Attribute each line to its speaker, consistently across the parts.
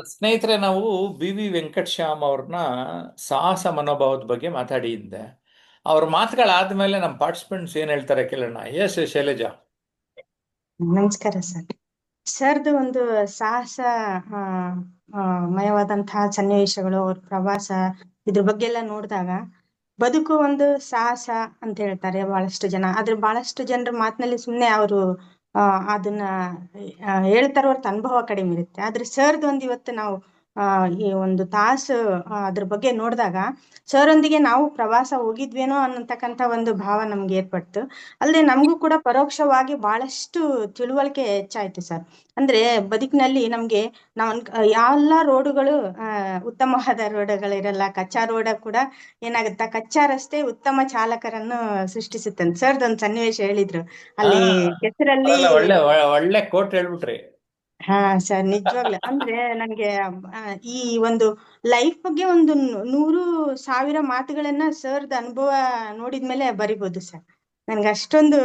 Speaker 1: ಸ್ನೇಹಿತರೆ, ನಾವು ವಿ ವೆಂಕಟಶ್ಯಾಮ್ ಅವ್ರನ್ನ ಸಾಹಸ ಮನೋಭಾವದ ಬಗ್ಗೆ ಮಾತಾಡಿದ್ದೆ. ಅವ್ರ ಮಾತುಗಳಾದ್ಮೇಲೆ ನಮ್ಮ ಪಾರ್ಟಿಸಿಪೆಂಟ್ಸ್ ಏನ್ ಹೇಳ್ತಾರೆ ಕೇಳೋಣ. ಎಸ್ ಶೈಲಜಾ.
Speaker 2: ನಮಸ್ಕಾರ ಸರ್. ಸರ್ದು ಒಂದು ಸಾಹಸ ಆ, ಮಯವಾದಂತಹ ಸನ್ನಿವೇಶಗಳು, ಅವ್ರ ಪ್ರವಾಸ, ಇದ್ರ ಬಗ್ಗೆ ಎಲ್ಲ ನೋಡಿದಾಗ ಬದುಕು ಒಂದು ಸಾಹಸ ಅಂತ ಹೇಳ್ತಾರೆ ಬಹಳಷ್ಟು ಜನ. ಆದ್ರೆ ಬಹಳಷ್ಟು ಜನರ ಮಾತಿನಲ್ಲಿ ಸುಮ್ಮನೆ ಅವರು ಅದನ್ನ ಹೇಳ್ತಾರ ಹೊರತು ಅನುಭವ ಕಡಿಮೆ ಇರುತ್ತೆ. ಆದ್ರೆ ಸರ್ದು ಒಂದು ಇವತ್ತು ನಾವು ಈ ಒಂದು ತಾಸು ಅದ್ರ ಬಗ್ಗೆ ನೋಡಿದಾಗ ಸರ್ ನಾವು ಪ್ರವಾಸ ಹೋಗಿದ್ವೇನೋ ಅನ್ನತಕ್ಕಂಥ ಒಂದು ಭಾವ ನಮ್ಗೆ ಏರ್ಪಡ್ತು. ಅಲ್ಲದೆ ನಮಗೂ ಕೂಡ ಪರೋಕ್ಷವಾಗಿ ಬಹಳಷ್ಟು ತಿಳುವಳಿಕೆ ಹೆಚ್ಚಾಯ್ತು ಸರ್. ಅಂದ್ರೆ ಬದುಕಿನಲ್ಲಿ ನಮ್ಗೆ ನಾವ್ ಎಲ್ಲ ರೋಡುಗಳು ಉತ್ತಮವಾದ ರೋಡ್ಗಳಿರಲ್ಲ. ಕಚ್ಚಾ ರೋಡ ಕೂಡ ಏನಾಗುತ್ತಾ, ಕಚ್ಚಾ ರಸ್ತೆ ಉತ್ತಮ ಚಾಲಕರನ್ನು ಸೃಷ್ಟಿಸುತ್ತಂತೆ. ಸರ್ದ್ ಒಂದು ಸನ್ನಿವೇಶ ಹೇಳಿದ್ರು
Speaker 1: ಹಾ,
Speaker 2: ಅಲ್ಲಿ ಕೆಸರಲ್ಲಿ.
Speaker 1: ಅದೆಲ್ಲ ಒಳ್ಳೆ ಒಳ್ಳೆ ಕೋಟ್ ಹೇಳ್ಬಿಟ್ರಿ.
Speaker 2: ಹಾ ಸರ್, ನಿಜವಾಗ್ಲು ಅಂದ್ರೆ ನನ್ಗೆ ಈ ಒಂದು ಲೈಫ್ ಬಗ್ಗೆ ಒಂದು 100,000 ಮಾತುಗಳನ್ನ ಸರ್ದ್ ಅನುಭವ ನೋಡಿದ್ಮೇಲೆ ಬರಿಬೋದು ಸರ್. ನನ್ಗೆ ಅಷ್ಟೊಂದು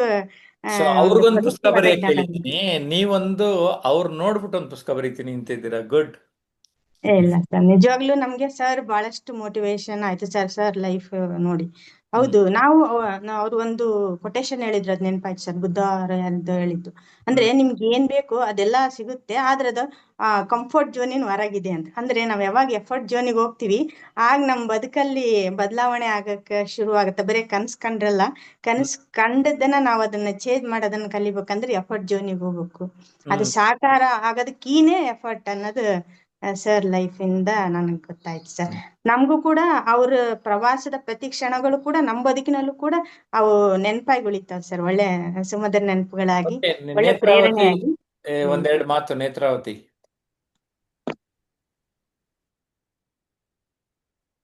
Speaker 1: ಸೊ
Speaker 2: ಒಂದು
Speaker 1: ಅವ್ರಿಗೊಂದು ಪುಸ್ತಕ
Speaker 2: ಪರೋಕ್ಷವಾದ
Speaker 1: ಬರೆಯಕ್ಕೆ
Speaker 2: ಜ್ಞಾನ ಇದೆ.
Speaker 1: ಹೇಳಿದ್ದೀನಿ, ನೀವೊಂದು ಅವ್ರು ನೋಡ್ಬಿಟ್ಟು ಒಂದು ಪುಸ್ತಕ ಬರೀತೀನಿ ಅಂತಿದ್ದೀರಾ. ಗುಡ್.
Speaker 2: ಇಲ್ಲ ಸರ್, ನಿಜವಾಗ್ಲೂ ನಮ್ಗೆ ಸರ್ ಬಹಳಷ್ಟು ಮೋಟಿವೇಶನ್ ಆಯ್ತು ಸರ್. ಸರ್ ಲೈಫ್ ನೋಡಿ,
Speaker 1: ಹ್ಮ್
Speaker 2: ಹೌದು ಅವ್ರು ಒಂದು ಕೊಟೇಶನ್ ಹೇಳಿದ್ರು, ಅದ್ ನೆನಪಾಯ್ತು ಸರ್. ಬುದ್ಧ ಅವ್ರು ಹೇಳಿದ್ದು ಅಂದ್ರೆ
Speaker 1: ಹ್ಮ್
Speaker 2: ನಿಮ್ಗೆ ಏನ್ ಬೇಕು ಅದೆಲ್ಲ ಸಿಗುತ್ತೆ, ಆದ್ರೆ ಅದು ಕಂಫರ್ಟ್ ಝೋನಿನ ಹೊರಗಿದೆ ಅಂತ. ಅಂದ್ರೆ ನಾವ್ ಯಾವಾಗ ಎಫರ್ಟ್ ಝೋನಿಗೆ ಹೋಗ್ತಿವಿ ಆಗ ನಮ್ ಬದುಕಲ್ಲಿ ಬದಲಾವಣೆ ಆಗಕ್ಕೆ ಶುರು ಆಗುತ್ತೆ. ಬರೀ ಕನ್ಸ್ ಕಂಡ್ರಲ್ಲ,
Speaker 1: ಹ್ಮ್
Speaker 2: ಕನ್ಸ್ ಕಂಡದನ್ನ ನಾವ್ ಅದನ್ನ ಚೇಂಜ್ ಮಾಡೋದನ್ನ ಕಲಿಬೇಕಂದ್ರೆ ಎಫರ್ಟ್ ಝೋನಿಗೆ ಹೋಗ್ಬೇಕು. ಅದು
Speaker 1: ಹ್ಮ್
Speaker 2: ಸಾಕಾರ ಆಗೋದಕ್ಕೀನೇ ಎಫರ್ಟ್ ಅನ್ನೋದು ಸರ್ ಲೈಫ್ ಇಂದ ನನಗೆ ಗೊತ್ತಾಯ್ತು ಸರ್. ನಮಗೂ ಕೂಡ ಅವ್ರ ಪ್ರವಾಸದ ಪ್ರತಿ ಕ್ಷಣಗಳು ಕೂಡ ನಮ್ಮ ಬದುಕಿನಲ್ಲೂ ಕೂಡ ಅವು ನೆನಪಾಗಿ ಉಳಿತಾವ್ ಸರ್. ಒಳ್ಳೆ ಸುಮಧುರ ನೆನಪುಗಳಾಗಿ,
Speaker 1: ಓಕೆ.
Speaker 2: ಒಳ್ಳೆ
Speaker 1: ನೇತ್ರಾವತಿ,
Speaker 2: ಪ್ರೇರಣೆಯಾಗಿ. ಹ್ಮ್.
Speaker 1: ಒಂದೆರಡು ಮಾತು. ನೇತ್ರಾವತಿ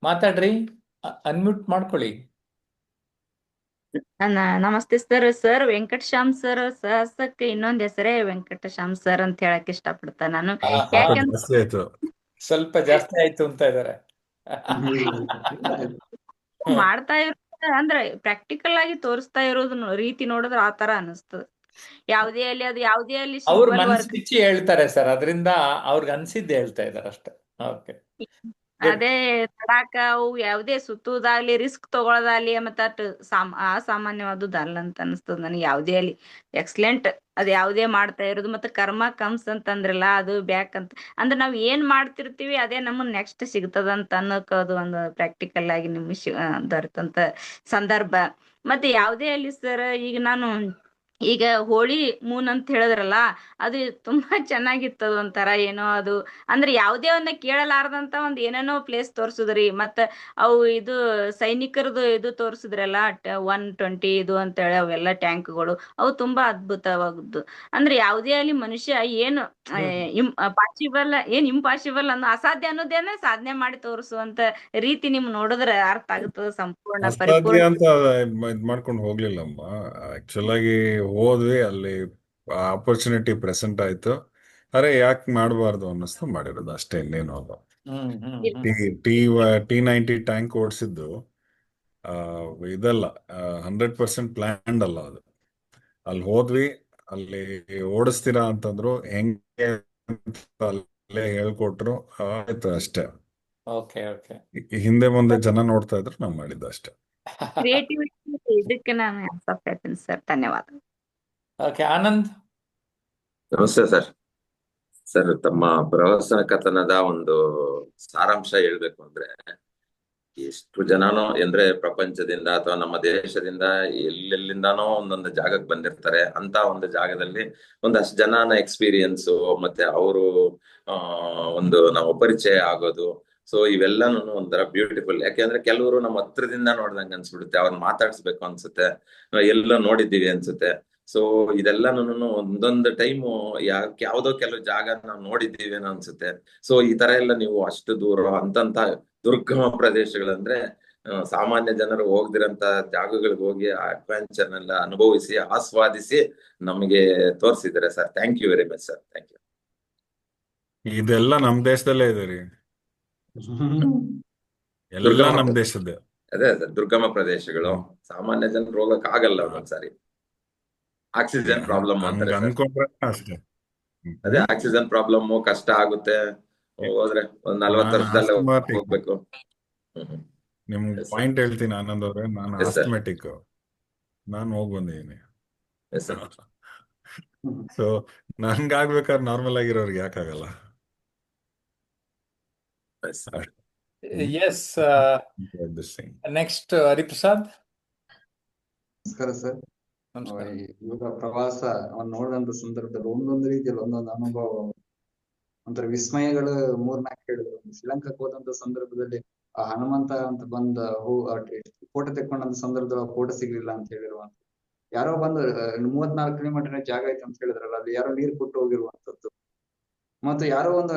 Speaker 1: ಮಾತಾಡ್ರಿ, ಅನ್ಮ್ಯೂಟ್ ಮಾಡ್ಕೊಳ್ಳಿ.
Speaker 3: ನಮಸ್ತೆ ಸರ್. ಸರ್ ವೆಂಕಟಶ್ಯಾಮ್ ಸರ್ ಸಾಹಸಕ್ಕೆ ಇನ್ನೊಂದ್ ಹೆಸರೇ ವೆಂಕಟಶ್ಯಾಮ್ ಸರ್ ಅಂತ ಹೇಳಕ್ ಇಷ್ಟಪಡ್ತ ನಾನು.
Speaker 1: ಆಹಾ,
Speaker 3: ಯಾಕಂದ್ರೆ
Speaker 4: ಜಾಸ್ತಿ ಆಯ್ತು.
Speaker 1: ಸ್ವಲ್ಪ ಜಾಸ್ತಿ ಆಯ್ತು ಅಂತ ಇದ್ದಾರೆ.
Speaker 3: ಮಾಡ್ತಾ ಇರೋದು ಅಂದ್ರೆ ಪ್ರಾಕ್ಟಿಕಲ್ ಆಗಿ ತೋರಿಸ್ತಾ ಇರೋದು ರೀತಿ ನೋಡಿದ್ರೆ ಆ ತರ ಅನಿಸ್ತದೆ. ಯಾವುದೇ ಅಲ್ಲಿ
Speaker 1: ಅವ್ರ
Speaker 3: ಸಿಂಪಲ್
Speaker 1: ಮನ್ಸು
Speaker 3: ವರ್ಕ್.
Speaker 1: ಬಿಚ್ಚಿ ಹೇಳ್ತಾರೆ ಸರ್, ಅದರಿಂದ ಅವ್ರಿಗೆ ಅನ್ಸಿದ್ದೆ ಹೇಳ್ತಾ ಇದ್ದಾರೆ ಅಷ್ಟೇ. Okay, good.
Speaker 3: ಅದೇ ತಡಾಕ ಅವು ಯಾವುದೇ ಸುತ್ತುದಾಗ್ಲಿ ರಿಸ್ಕ್ ತಗೊಳ್ಳೋದಾಗ್ಲಿ ಮತ್ತೆ ಅಟ್ ಅಸಾಮಾನ್ಯವಾದದ್ದು ಅಲ್ಲ ಅಂತ ಅನಿಸ್ತದ ನನಗೆ. ಯಾವುದೇ ಅಲ್ಲಿ ಎಕ್ಸಲೆಂಟ್ ಅದ್ ಯಾವುದೇ ಮಾಡ್ತಾ ಇರೋದು. ಮತ್ತೆ ಕರ್ಮ ಕಮ್ಸ್ ಅಂತಂದ್ರಲ್ಲ, ಅದು ಬ್ಯಾಕ್ ಅಂತ ಅಂದ್ರೆ ನಾವ್ ಏನ್ ಮಾಡ್ತಿರ್ತೀವಿ ಅದೇ ನಮಗ್ ನೆಕ್ಸ್ಟ್ ಸಿಗ್ತದಂತ ಅನ್ನೋಕೆ ಅದು ಒಂದು ಪ್ರಾಕ್ಟಿಕಲ್ ಆಗಿ ನಿಮಿಷ ದೊರೆತಂತ ಸಂದರ್ಭ. ಮತ್ತೆ ಯಾವುದೇ ಅಲ್ಲಿ ಸರ್, ಈಗ ನಾನು ಈಗ ಹೋಳಿ ಮೂನ್ ಅಂತ ಹೇಳಿದ್ರಲ್ಲ, ಅದು ತುಂಬಾ ಚೆನ್ನಾಗಿತ್ತು. ಅದು ಒಂಥರ ಏನೋ ಅದು ಅಂದ್ರೆ ಯಾವುದೇ ಒಂದ ಕೇಳಲಾರ್ದಂತ ಒಂದ್ ಏನೇನೋ ಪ್ಲೇಸ್ ತೋರ್ಸುದ್ರಿ. ಮತ್ತ ಅವು ಇದು ಸೈನಿಕರದು ಇದು ತೋರ್ಸುದ್ರಲ್ಲ, 120 ಇದು ಅಂತ ಹೇಳಿ ಅವೆಲ್ಲ ಟ್ಯಾಂಕ್ಗಳು ಅವು ತುಂಬಾ ಅದ್ಭುತವಾಗದ್ದು. ಅಂದ್ರೆ ಯಾವುದೇ ಅಲ್ಲಿ ಮನುಷ್ಯ ಏನು ಪಾಸಿಬಲ್ ಏನ್ ಇಂಪಾಸಿಬಲ್ ಅನ್ನೋ ಅಸಾಧ್ಯ ಅನ್ನೋದೇನೆ ಸಾಧನೆ ಮಾಡಿ ತೋರಿಸುವಂತ ರೀತಿ ನಿಮ್ ನೋಡಿದ್ರೆ ಅರ್ಥ ಆಗುತ್ತದೆ ಸಂಪೂರ್ಣ
Speaker 4: ಅಸಾಧ್ಯ
Speaker 3: ಪರಿಪೂರ್ಣ.
Speaker 4: ಅಂತ ಇದ್ ಮಾಡ್ಕೊಂಡು ಹೋಗ್ಲಿಲ್ಲಮ್ಮ. ಆಕ್ಚುಲ್ ಆಗಿ ಹೋದ್ವಿ, ಅಲ್ಲಿ ಆಪರ್ಚುನಿಟಿ ಪ್ರೆಸೆಂಟ್ ಆಯ್ತು. ಅರೆ ಯಾಕೆ ಮಾಡಬಾರ್ದು ಅನ್ನಿಸ್ತು, ಮಾಡಿರೋದು ಅಷ್ಟೇ, ಇನ್ನೇನು ಅಲ್ಲ.
Speaker 1: ಹ್ಮ್ ಹ್ಮ್ ಹ್ಮ್
Speaker 4: ಟಿ ಟಿ T90 ಟ್ಯಾಂಕ್ ಓಡಿಸಿದ್ದು ಇದಲ್ಲ, 100% ಪ್ಲಾನ್ಡ್ ಅಲ್ಲ ಅದು. ಅಲ್ಲಿ ಹೋದ್ವಿ, ಅಲ್ಲಿ ಓಡಿಸ್ತೀರಾ ಅಂತಂದ್ರು, ಹೆಂಗೆ ಅಂತ ಅಲ್ಲೇ ಹೇಳ್ಕೊಟ್ರು, ಆಯ್ತು ಅಷ್ಟೇ.
Speaker 1: Okay okay.
Speaker 4: ಹಿಂದೆ ಮುಂದೆ ಜನ ನೋಡ್ತಾ ಇದ್ರು, ನಾವು ಮಾಡಿದ್ದು ಅಷ್ಟೇ.
Speaker 3: ಕ್ರಿಯೇಟಿವಿಟಿ ಇದಕ್ಕೆ ನಾನು ಹ್ಯಾಟ್ಸ್ ಹೇಳ್ತೀನಿ ಸರ್. ಧನ್ಯವಾದ.
Speaker 1: ಓಕೆ, ಆನಂದ್.
Speaker 5: ನಮಸ್ತೆ ಸರ್. ಸರ್, ತಮ್ಮ ಪ್ರವಾಸ ಕಥನದ ಒಂದು ಸಾರಾಂಶ ಹೇಳ್ಬೇಕು ಅಂದ್ರೆ, ಎಷ್ಟು ಜನನೋ ಅಂದ್ರೆ ಪ್ರಪಂಚದಿಂದ ಅಥವಾ ನಮ್ಮ ದೇಶದಿಂದ ಎಲ್ಲೆಲ್ಲಿಂದಾನೋ ಒಂದೊಂದು ಜಾಗಕ್ಕೆ ಬಂದಿರ್ತಾರೆ. ಅಂತ ಒಂದು ಜಾಗದಲ್ಲಿ ಒಂದಷ್ಟು ಜನನ ಎಕ್ಸ್ಪೀರಿಯನ್ಸು ಮತ್ತೆ ಅವರು ಒಂದು ನಾವು ಪರಿಚಯ ಆಗೋದು. ಸೊ ಇವೆಲ್ಲನೂ ಒಂಥರ ಬ್ಯೂಟಿಫುಲ್. ಯಾಕೆಂದ್ರೆ ಕೆಲವರು ನಮ್ಮ ಹತ್ರದಿಂದ ನೋಡ್ದಂಗೆ ಅನ್ಸ್ಬಿಡುತ್ತೆ, ಅವ್ರನ್ನ ಮಾತಾಡ್ಸ್ಬೇಕು ಅನ್ಸುತ್ತೆ, ಎಲ್ಲ ನೋಡಿದ್ದೀವಿ ಅನ್ಸುತ್ತೆ. ಸೊ ಇದೆಲ್ಲನೂ ಒಂದೊಂದು ಟೈಮು ಯಾವ್ದೋ ಕೆಲವು ಜಾಗ ನಾವು ನೋಡಿದ್ದೀವಿ ಅನ್ನೋ ಅನ್ಸುತ್ತೆ. ಸೊ ಈ ತರ ಎಲ್ಲ ನೀವು ಅಷ್ಟು ದೂರ ಅಂತಂತ ದುರ್ಗಮ ಪ್ರದೇಶಗಳಂದ್ರೆ ಸಾಮಾನ್ಯ ಜನರು ಹೋಗ್ದಿರಂತ ಜಾಗಗಳಿಗೆ ಹೋಗಿ ಆ ಅಡ್ವೆಂಚರ್ನೆಲ್ಲ ಅನುಭವಿಸಿ ಆಸ್ವಾದಿಸಿ ನಮಗೆ ತೋರಿಸಿದ್ದಾರೆ sir. Thank you very much sir. Thank you.
Speaker 4: ಇದೆಲ್ಲ ನಮ್ ದೇಶದಲ್ಲೇ ಇದೆ ರೀ, ಎಲ್ಲ
Speaker 5: ದುರ್ಗಮ
Speaker 4: ನಮ್ ದೇಶದ್ದೇ.
Speaker 5: ಅದೇ ದುರ್ಗಮ ಪ್ರದೇಶಗಳು ಸಾಮಾನ್ಯ ಜನರು ಹೋಗಕ್ ಆಗಲ್ಲ ಒಂದೊಂದ್ಸಾರಿ. ಆಕ್ಸಿಜನ್ ಪ್ರಾಬ್ಲಮ್
Speaker 4: ಹಂಗ
Speaker 5: ಅಂತಾರೆ ಸರ್.
Speaker 4: ಅನ್ಕೊಂಡ್ರೆ ಅಷ್ಟೇ.
Speaker 5: ಅದೇ ಆಕ್ಸಿಜನ್ ಪ್ರಾಬ್ಲಮ್ ಕಷ್ಟ ಆಗುತ್ತೆ. ಹೋದ್ರೆ ಒಂದ್ 40
Speaker 4: ನಾನು
Speaker 5: ವರ್ಷದಲ್ಲೇ
Speaker 4: ಆಸ್ತಮಾಟಿಕ್.
Speaker 5: ಹೋಗ್ಬೇಕು. ಹ್ಮ್.
Speaker 4: ನಿಮ್ಗೆ
Speaker 5: ಎಸ್ ಸರ್.
Speaker 4: ಪಾಯಿಂಟ್ ಹೇಳ್ತೀನಿ ಆನಂದ್ ಅವ್ರೆ, ನಾನು
Speaker 5: ಎಸ್ ಸರ್.
Speaker 4: ಆಸ್ತಮೆಟಿಕ್. ನಾನು ಹೋಗಿ ಬಂದಿದ್ದೀನಿ.
Speaker 5: Yes sir.
Speaker 4: ಸೊ ನನ್ಗಾಗ್ಬೇಕಾದ್ರೆ ನಾರ್ಮಲ್ ಆಗಿರೋರ್ಗೆ ಯಾಕಾಗಲ್ಲ?
Speaker 5: Yes sir.
Speaker 1: Yes.
Speaker 4: This thing.
Speaker 1: Next Hariprasad.
Speaker 6: ನಮಸ್ಕಾರ ಸರ್.
Speaker 1: ನಮಸ್ಕಾರ.
Speaker 6: ಇವಾಗ ಪ್ರವಾಸ ನೋಡಿದಂತ ಸಂದರ್ಭದಲ್ಲಿ ಒಂದೊಂದು ರೀತಿಯಲ್ಲಿ ಒಂದೊಂದು ಅನುಭವ, ಒಂಥರ ವಿಸ್ಮಯಗಳು 3-4 ಹೇಳಿದ್ರು. ಶ್ರೀಲಂಕಾಕ್ಕೆ ಹೋದಂತ ಸಂದರ್ಭದಲ್ಲಿ ಆ ಹನುಮಂತ ಅಂತ ಬಂದ ಫೋಟೋ ತೆಕ್ಕೊಂಡಂತ ಸಂದರ್ಭದಲ್ಲಿ ಫೋಟೋ ಸಿಗ್ಲಿಲ್ಲ ಅಂತ ಹೇಳಿರುವಂತ, ಯಾರೋ ಬಂದು 34 ಕಿಲೋಮೀಟರ್ ಜಾಗ ಐತೆ ಅಂತ ಹೇಳಿದ್ರಲ್ಲ, ಅಲ್ಲಿ ಯಾರೋ ನೀರು ಕೊಟ್ಟು ಹೋಗಿರುವಂತದ್ದು, ಮತ್ತು ಯಾರೋ ಒಂದು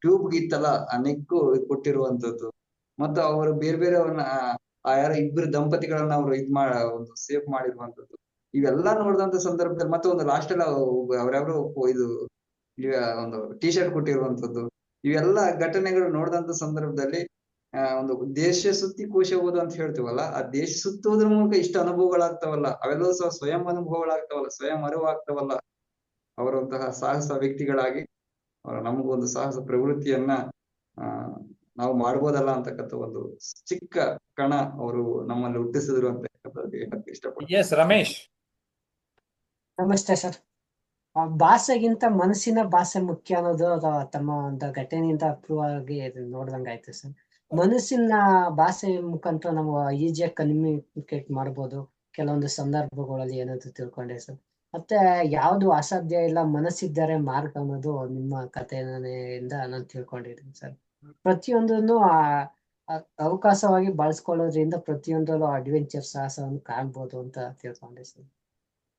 Speaker 6: ಟ್ಯೂಬ್ ಇತ್ತಲ್ಲ ಆ ನೆಕ್ಕು ಕೊಟ್ಟಿರುವಂತದ್ದು, ಮತ್ತು ಅವರು ಬೇರೆ ಬೇರೆ ಯಾರೋ ಇಬ್ಬರು ದಂಪತಿಗಳನ್ನ ಅವರು ಒಂದು ಸೇಫ್ ಮಾಡಿರುವಂತದ್ದು, ಇವೆಲ್ಲಾ ನೋಡಿದಂತ ಸಂದರ್ಭದಲ್ಲಿ ಮತ್ತೆ ಒಂದು ಲಾಸ್ಟ್ ಎಲ್ಲ ಅವ್ರ್ಯಾವ್ರು ಇದು ಒಂದು ಟಿ ಶರ್ಟ್ ಕೊಟ್ಟಿರುವಂತದ್ದು, ಇವೆಲ್ಲ ಘಟನೆಗಳು ನೋಡಿದಂತ ಸಂದರ್ಭದಲ್ಲಿ ಒಂದು ದೇಶ ಸುತ್ತಿ ಕೋಶ ಓದು ಅಂತ ಹೇಳ್ತೀವಲ್ಲ, ಆ ದೇಶ ಸುತ್ತೋದ್ರ ಮೂಲಕ ಇಷ್ಟು ಅನುಭವಗಳಾಗ್ತಾವಲ್ಲ, ಅವೆಲ್ಲವೂ ಸಹ ಸ್ವಯಂ ಅನುಭವಗಳಾಗ್ತಾವಲ್ಲ, ಸ್ವಯಂ ಅರಿವಾಗ್ತಾವಲ್ಲ. ಅವರಂತಹ ಸಾಹಸ ವ್ಯಕ್ತಿಗಳಾಗಿ ನಮಗೊಂದು ಸಾಹಸ ಪ್ರವೃತ್ತಿಯನ್ನ ನಾವು ಮಾಡ್ಬೋದಲ್ಲ ಅಂತಕ್ಕಂಥ ಒಂದು ಚಿಕ್ಕ ಕಣ ಅವರು ನಮ್ಮಲ್ಲಿ ಹುಟ್ಟಿಸಿದ್ರು ಅಂತ ಹೇಳಕ್ ಇಷ್ಟಪಡ್ತೀನಿ.
Speaker 1: ಎಸ್ ರಮೇಶ್.
Speaker 7: ನಮಸ್ತೆ ಸರ್. ಭಾಷೆಗಿಂತ ಮನಸ್ಸಿನ ಭಾಷೆ ಮುಖ್ಯ ಅನ್ನೋದು ತಮ್ಮ ಒಂದು ಘಟನೆಯಿಂದ ಪ್ರೂವ್ ಆಗಿ ನೋಡ್ದಂಗಾಯ್ತು ಸರ್. ಮನಸ್ಸಿನ ಭಾಷೆ ಮುಖಾಂತರ ನಾವು ಈಸಿಯಾಗಿ ಕಮ್ಯುನಿಕೇಟ್ ಮಾಡ್ಬೋದು ಕೆಲವೊಂದು ಸಂದರ್ಭಗಳಲ್ಲಿ ಏನಾದ್ರು ತಿಳ್ಕೊಂಡೆ ಸರ್. ಮತ್ತೆ ಯಾವ್ದು ಅಸಾಧ್ಯ ಇಲ್ಲ, ಮನಸ್ಸಿದ್ದರೆ ಮಾರ್ಗ ಅನ್ನೋದು ನಿಮ್ಮ ಕಥೆಯಿಂದ ನಾನು ತಿಳ್ಕೊಂಡಿದ್ದೀನಿ ಸರ್. ಪ್ರತಿಯೊಂದನ್ನು ಅವಕಾಶವಾಗಿ ಬಳಸ್ಕೊಳ್ಳೋದ್ರಿಂದ ಪ್ರತಿಯೊಂದರಲ್ಲೂ ಅಡ್ವೆಂಚರ್ ಸಾಹಸವನ್ನು ಕಾಣ್ಬೋದು ಅಂತ ತಿಳ್ಕೊಂಡೆ ಸರ್.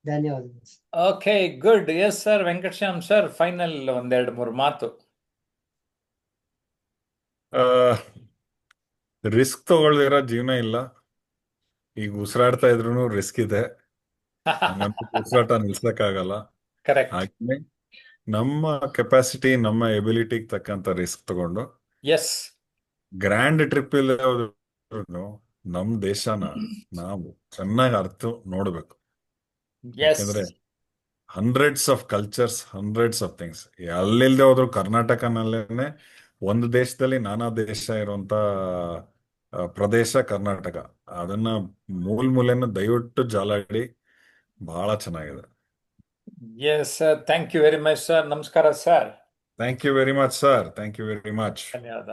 Speaker 7: ಧನ್ಯವಾದಗಳು.
Speaker 1: Okay, good. Yes sir, Venkatashyam sir, final 1-2-3 ಮಾತು.
Speaker 4: ರಿಸ್ಕ್ ತಗೊಳ್ದಿರೋ ಜೀವನ ಇಲ್ಲ. ಈಗ ಉಸಿರಾಡ್ತಾ ಇದ್ರು ರಿಸ್ಕ್ ಇದೆ, ಹಂಗಂತ ಉಸಿರಾಟ ನಿಲ್ಸಕ್ಕಾಗಲ್ಲ.
Speaker 1: ಕರೆಕ್ಟ್.
Speaker 4: ಹಾಗೆ ನಮ್ಮ ಕೆಪಾಸಿಟಿ, ನಮ್ಮ ಎಬಿಲಿಟಿಗೆ ತಕ್ಕಂತ ರಿಸ್ಕ್ ತಗೊಂಡು
Speaker 1: ಎಸ್.
Speaker 4: ಗ್ರ್ಯಾಂಡ್ ಟ್ರಿಪ್ ಇಲ್ಲ ನಮ್ ದೇಶನ ನಾವು ಚೆನ್ನಾಗಿ ಅರ್ಥ ನೋಡ್ಬೇಕು.
Speaker 1: ಎಸ್.
Speaker 4: ಯಾಕಂದ್ರೆ hundreds of cultures, hundreds of things ಎಲ್ಲಿಲ್ದೆ ಹೋದ್ರು ಕರ್ನಾಟಕನಲ್ಲೇನೆ ಒಂದು ದೇಶದಲ್ಲಿ ನಾನಾ ದೇಶ ಇರುವಂತ ಪ್ರದೇಶ ಕರ್ನಾಟಕ. ಅದನ್ನ ಮೂಲೆನ ದಯವಿಟ್ಟು ಜಾಲಾಡಿ, ಬಹಳ ಚೆನ್ನಾಗಿದೆ.
Speaker 1: Yes sir, thank you very much sir. ನಮಸ್ಕಾರ sir.
Speaker 4: Thank you very much sir. Thank you very much.
Speaker 1: ಧನ್ಯವಾದ.